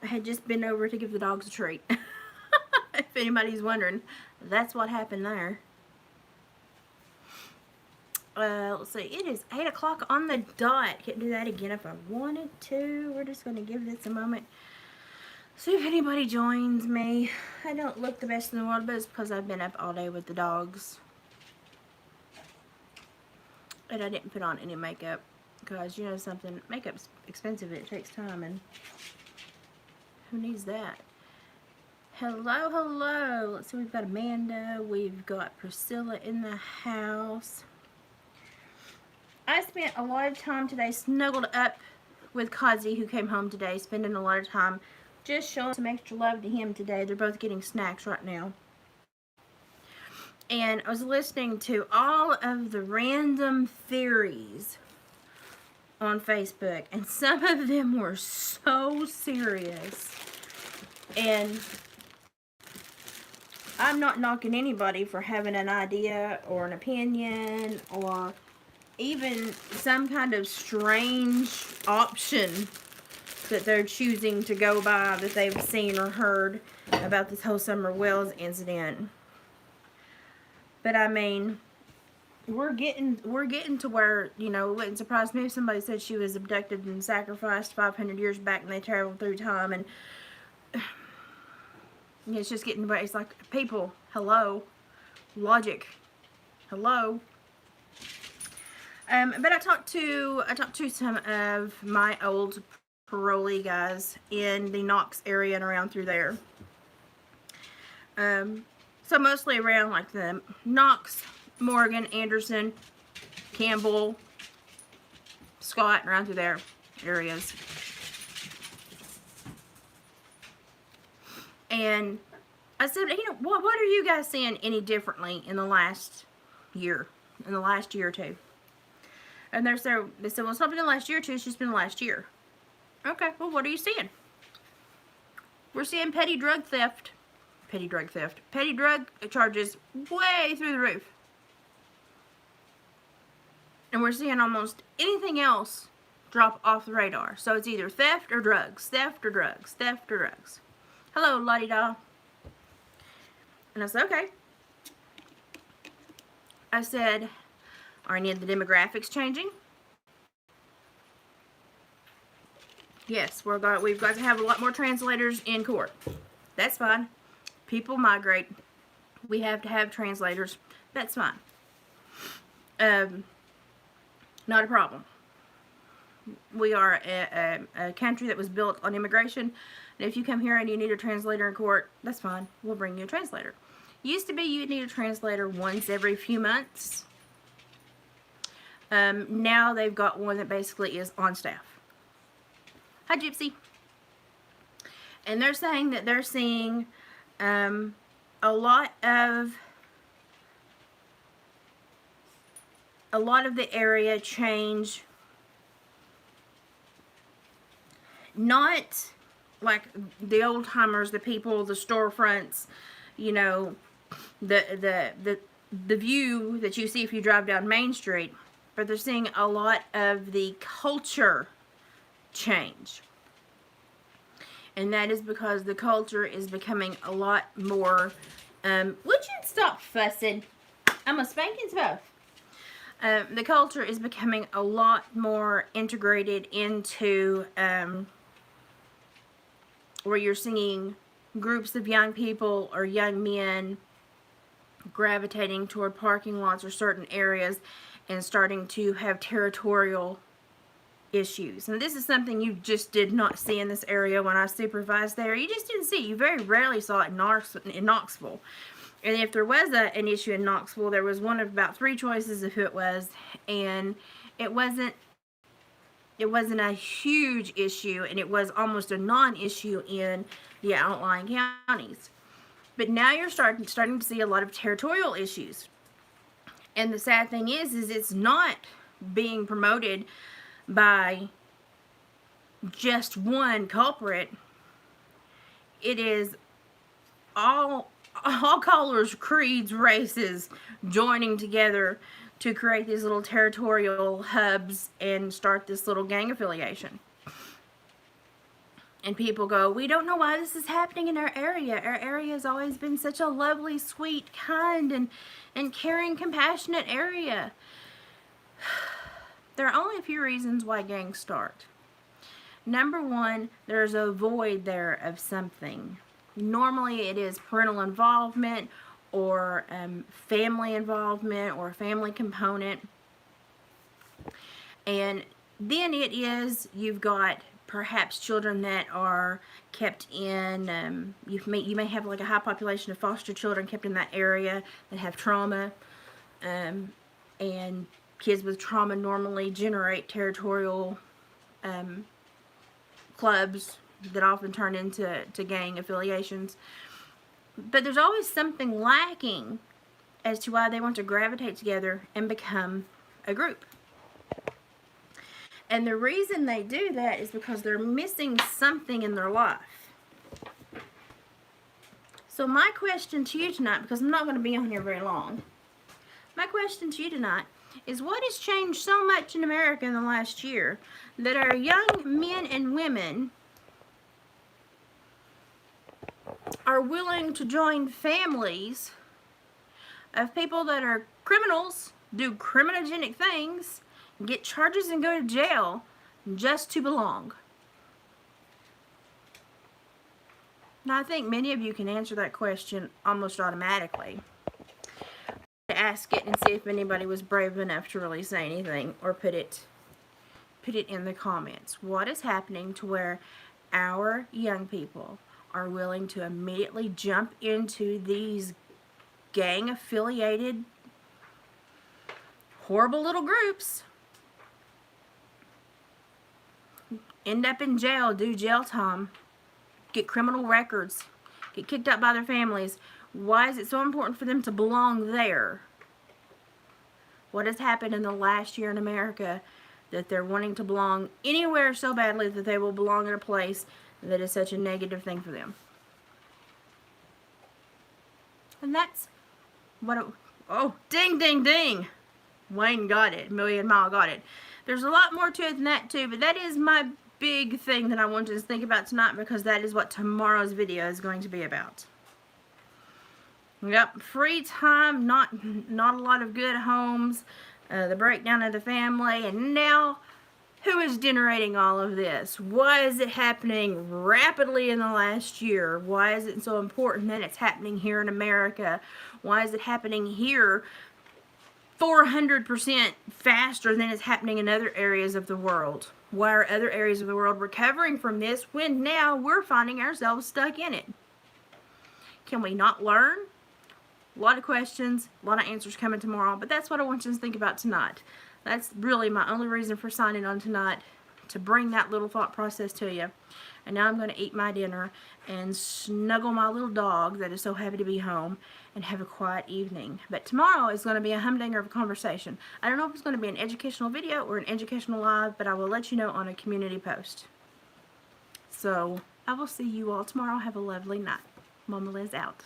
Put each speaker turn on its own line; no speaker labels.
I had just been over to give the dogs a treat. If anybody's wondering, that's what happened there. Let's see. It is 8 o'clock on the dot. Can't do that again if I wanted to. We're just going to give this a moment. See if anybody joins me. I don't look the best in the world, but it's because I've been up all day with the dogs. And I didn't put on any makeup. Because, you know something, makeup's expensive. It takes time. And who needs that? Hello, hello. Let's see. We've got Amanda. We've got Priscilla in the house. I spent a lot of time today snuggled up with Kazi, who came home today, spending a lot of time just showing some extra love to him today. They're both getting snacks right now. And I was listening to all of the random theories on Facebook, and some of them were so serious. And I'm not knocking anybody for having an idea or an opinion or even some kind of strange option that they're choosing to go by that they've seen or heard about this whole Summer Wells incident. But I mean, we're getting to where, you know, it wouldn't surprise me if somebody said she was abducted and sacrificed 500 years back and they traveled through time, and it's just getting to where it's like, people, hello, logic, hello. But I talked to some of my old parolee guys in the Knox area and around through there. So mostly around like the Knox, Morgan, Anderson, Campbell, Scott, and around through their areas. And I said, you know, what are you guys seeing any differently in the last year, or two? And they said, well, it's not been the last year or two, it's just been the last year. Okay, well, what are you seeing? We're seeing petty drug theft. Petty drug charges way through the roof. And we're seeing almost anything else drop off the radar. So it's either theft or drugs, theft or drugs, theft or drugs. Hello, la-di-da. And I said, okay. I said, are any of the demographics changing? Yes, we've got to have a lot more translators in court. That's fine. People migrate. We have to have translators. That's fine. Not a problem. We are a country that was built on immigration. And if you come here and you need a translator in court, that's fine. We'll bring you a translator. Used to be you'd need a translator once every few months. Now they've got one that basically is on staff. Hi, Gypsy. And they're saying that they're seeing a lot of the area change. Not like the old timers, the people, the storefronts, you know, the view that you see if you drive down Main Street, but they're seeing a lot of the culture change. And that is because the culture is becoming a lot more, would you stop fussing? I'm a spanking both. The culture is becoming a lot more integrated into, where you're seeing groups of young people or young men gravitating toward parking lots or certain areas and starting to have territorial issues. And this is something you just did not see in this area when I supervised there. You just didn't see. You very rarely saw it in Knoxville. And if there was an issue in Knoxville, there was one of about 3 choices of who it was, and it wasn't a huge issue, and it was almost a non-issue in the outlying counties. But now you're starting to see a lot of territorial issues. And the sad thing is it's not being promoted by just one culprit. It is all colors, creeds, races joining together to create these little territorial hubs and start this little gang affiliation. And people go, we don't know why this is happening in our area. Our area has always been such a lovely, sweet, kind, and caring, compassionate area. There are only a few reasons why gangs start. Number one, there's a void there of something. Normally it is parental involvement or family involvement or family component. And then it is, you've got perhaps children that are kept in, you may have like a high population of foster children kept in that area that have trauma, and kids with trauma normally generate territorial clubs that often turn into gang affiliations. But there's always something lacking as to why they want to gravitate together and become a group. And the reason they do that is because they're missing something in their life. So my question to you tonight, because I'm not going to be on here very long, my question to you tonight is, what has changed so much in America in the last year that our young men and women are willing to join families of people that are criminals, do criminogenic things, get charges and go to jail just to belong? Now, I think many of you can answer that question almost automatically. To ask it and see if anybody was brave enough to really say anything or put it in the comments. What is happening to where our young people are willing to immediately jump into these gang affiliated horrible little groups, end up in jail, do jail time, get criminal records, get kicked out by their families? Why is it so important for them to belong there? What has happened in the last year in America that they're wanting to belong anywhere so badly that they will belong in a place that is such a negative thing for them? And that's what oh, ding, ding, ding. Wayne got it. Million Mile got it. There's a lot more to it than that too, but that is my big thing that I want you to think about tonight, because that is what tomorrow's video is going to be about. Yep, free time, not a lot of good homes, the breakdown of the family, and now who is generating all of this? Why is it happening rapidly in the last year? Why is it so important that it's happening here in America? Why is it happening here 400% faster than it's happening in other areas of the world? Why are other areas of the world recovering from this when now we're finding ourselves stuck in it? Can we not learn? A lot of questions, a lot of answers coming tomorrow, but that's what I want you to think about tonight. That's really my only reason for signing on tonight, to bring that little thought process to you. And now I'm going to eat my dinner and snuggle my little dog that is so happy to be home and have a quiet evening. But tomorrow is going to be a humdinger of a conversation. I don't know if it's going to be an educational video or an educational live, but I will let you know on a community post. So I will see you all tomorrow. Have a lovely night. Mama Liz out.